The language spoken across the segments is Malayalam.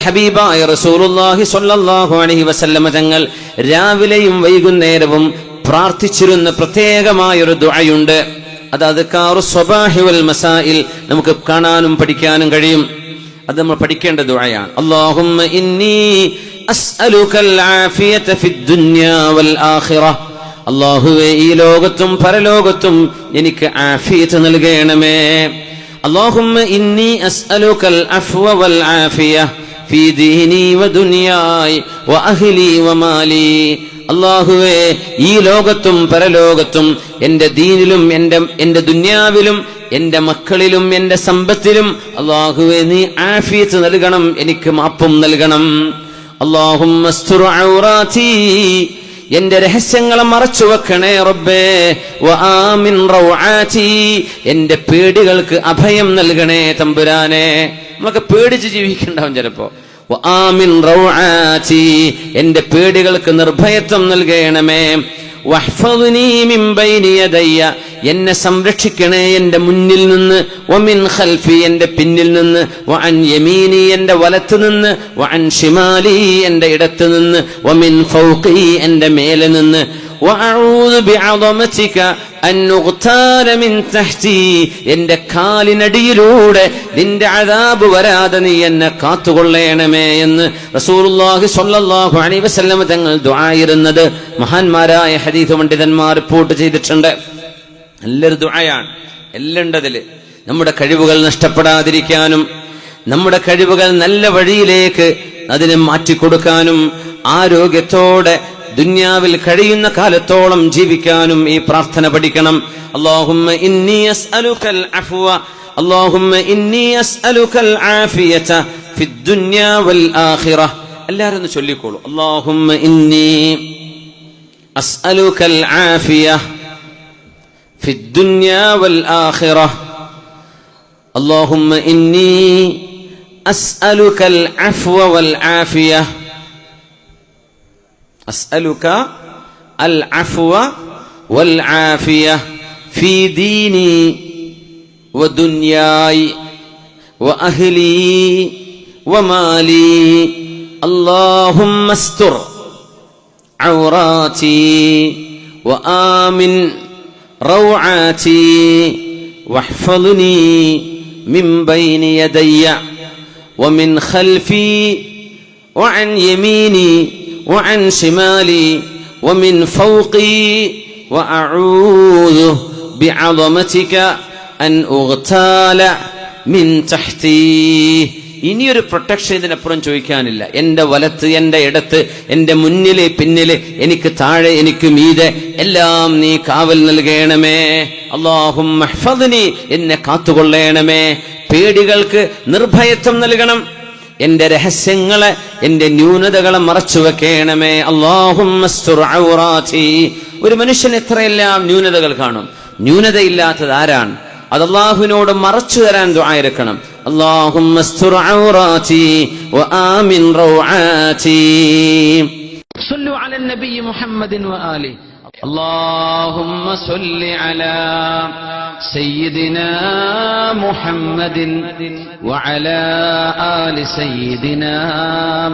ഹബീബായ റസൂലുള്ളാഹി സ്വല്ലല്ലാഹു അലൈഹി വസല്ലമ തങ്ങൾ രാവിലെയും വൈകുന്നേരവും പ്രാർത്ഥിച്ചിരുന്ന പ്രത്യേകമായൊരു ദുആയുണ്ട്. അത് അദ്കാറു സ്വബാഹി വൽ മസായിൽ നമുക്ക് കാണാനും പഠിക്കാനും കഴിയും. അത് നമ്മൾ പഠിക്കേണ്ട ദുആയാണ്. അല്ലാഹുമ്മ ഇന്നി അസ്അലുകൽ ആഫിയത ഫിദ് ദുനിയാ വൽ ആഖിറ. അല്ലാഹുവേ, ഈ ലോകത്തും പരലോകത്തും എനിക്ക് ആഫിയത്ത് നൽകണമേ. അല്ലാഹുമ്മ ഇന്നി അസ്അലുകൽ അഫ്വ വൽ ആഫിയ ഫീ ദീനി വ ദുനിയായി വ അഹ്ലി വ മാലി. അല്ലാഹുവേ, ഈ ലോകത്തും പരലോകത്തും എന്റെ ദീനിലും എന്റെ ദുനിയാവിലും എന്റെ മക്കളിലും എന്റെ സമ്പത്തിലും അല്ലാഹുവേ നീ ആഫിയത്ത് നൽകണം, എനിക്ക് മാപ്പും നൽകണം. അല്ലാഹുമ്മ അസ്തുർ ഔറാതി, എന്റെ രഹസ്യങ്ങളെ മറച്ചു വെക്കണേ റബ്ബേ. വ ആമിൻ റൗആതി, എന്റെ പേടികൾക്ക് അഭയം നൽകണേ തമ്പുരാനെ. നമ്മളൊക്കെ പേടിച്ച് ജീവിക്കണ്ടാവും ചിലപ്പോ. വ ആമിൻ റൗആതി, എന്റെ പേടികൾക്ക് നിർഭയത്വം നൽകണമേ. വഹ്ഫദ്നി മിൻ ബൈനി യദയ്യ, എന്നെ സംരക്ഷിക്കണേ എന്റെ മുന്നിൽ നിന്ന്. വമിൻ ഖൽഫി, എന്റെ പിന്നിൽ നിന്ന്. വഅൻ യമീനി, എന്റെ വലത്ത് നിന്ന്. വഅൻ ശിമാലി, എന്റെ ഇടത്ത് നിന്ന്. വമിൻ ഫൗഖി, എന്റെ മേലെ നിന്ന്. വഅഊദു ബിഅദമതിക അൻ ഉഗ്താല മിൻ തഹ്തി, എന്റെ കാലിനടിയിലൂടെ നിന്റെ അദാബ് വരാതെ നീ എന്നെ കാത്തുകൊള്ളണമേ എന്ന് റസൂലുള്ളാഹി സ്വല്ലല്ലാഹു അലൈഹി വസല്ലം തങ്ങൾ ദുആയിരുന്നത് മഹാന്മാരായ ഹദീസ് പണ്ഡിതന്മാർ റിപ്പോർട്ട് ചെയ്തിട്ടുണ്ട്. നല്ലൊരു ദുആയാണ്, എല്ലാം ഉണ്ടതില്. നമ്മുടെ കഴിവുകൾ നഷ്ടപ്പെടാതിരിക്കാനും നമ്മുടെ കഴിവുകൾ നല്ല വഴിയിലേക്ക് അതിനെ മാറ്റിക്കൊടുക്കാനും ആരോഗ്യത്തോടെ ദുനിയാവിൽ കഴിയുന്ന കാലത്തോളം ജീവിക്കാനും ഈ പ്രാർത്ഥന പഠിക്കണം. അല്ലാഹുമ്മ ഇന്നി അസ്അലുകൽ അഫ്വ, അല്ലാഹുമ്മ ഇന്നി അസ്അലുകൽ ആഫിയത ഫിദ് ദുനിയാ വൽ ആഖിറ. എല്ലാവരും ഒന്ന് ചൊല്ലിക്കോളൂ. അല്ലാഹുമ്മ ഇന്നി അസ്അലുകൽ ആഫിയ ഫിദ് ദുനിയാ വൽ ആഖിറ. അല്ലാഹുമ്മ ഇന്നി അസ്അലുകൽ അഫ്വ വൽ ആഫിയ. أسألك العفو والعافية في ديني ودنياي وأهلي ومالي. اللهم استر عوراتي وآمن روعاتي واحفظني من بين يدي ومن خلفي وعن يميني وعن شمالي ومن فوقي وأعوذ بعظمتك أن أغتال من تحتي. ഇനിയൊരു പ്രൊട്ടക്ഷൻ ഇതിനപ്പുറം ചോദിക്കാനില്ല. എന്റെ വലത്ത്, എന്റെ ഇടത്ത്, എന്റെ മുന്നില്, പിന്നില്, എനിക്ക് താഴെ, എനിക്ക് മീതെ എല്ലാം നീ കാവൽ നൽകണമേ. അല്ലാഹുമ്മ ഹ്ഫദ്നി, എന്നെ കാത്തുകൊള്ളണമേ. പേടികൾക്ക് നിർഭയത്വം നൽകണം. എന്റെ രഹസ്യങ്ങളെ, എന്റെ ന്യൂനതകളെ മറച്ചു വെക്കണമേ. അല്ലാഹുമ്മ അസ്തുർ ഔറാതി. ഒരു മനുഷ്യൻ എത്രയെല്ലാം ന്യൂനതകൾ കാണും. ന്യൂനതയില്ലാത്തത് ആരാണ്? അത് അല്ലാഹുവിനോട് മറച്ചു തരാൻ ദുആ ഇരക്കണം. അല്ലാഹുമ്മ അസ്തുർ ഔറാതി വ ആമിൻ റൗആതി. സ്വല്ലു അലൻ നബി മുഹമ്മദിൻ വ ആലി. اللهم صل على سيدنا محمد وعلى آل سيدنا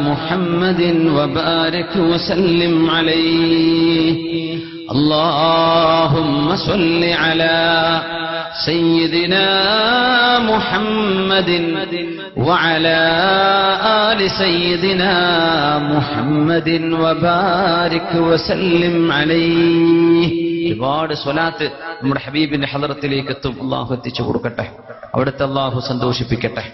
محمد وبارك وسلم عليه. اللهم صل على سيدنا محمد وعلى آل سيدنا محمد وبارك وسلم عليه. ഒരുപാട് സ്വലാത്ത് നമ്മുടെ ഹബീബിന്റെ ഹളറത്തിലേക്ക് എത്തും. അല്ലാഹു എത്തിച്ചു കൊടുക്കട്ടെ, അവിടുത്തെ അല്ലാഹു സന്തോഷിപ്പിക്കട്ടെ.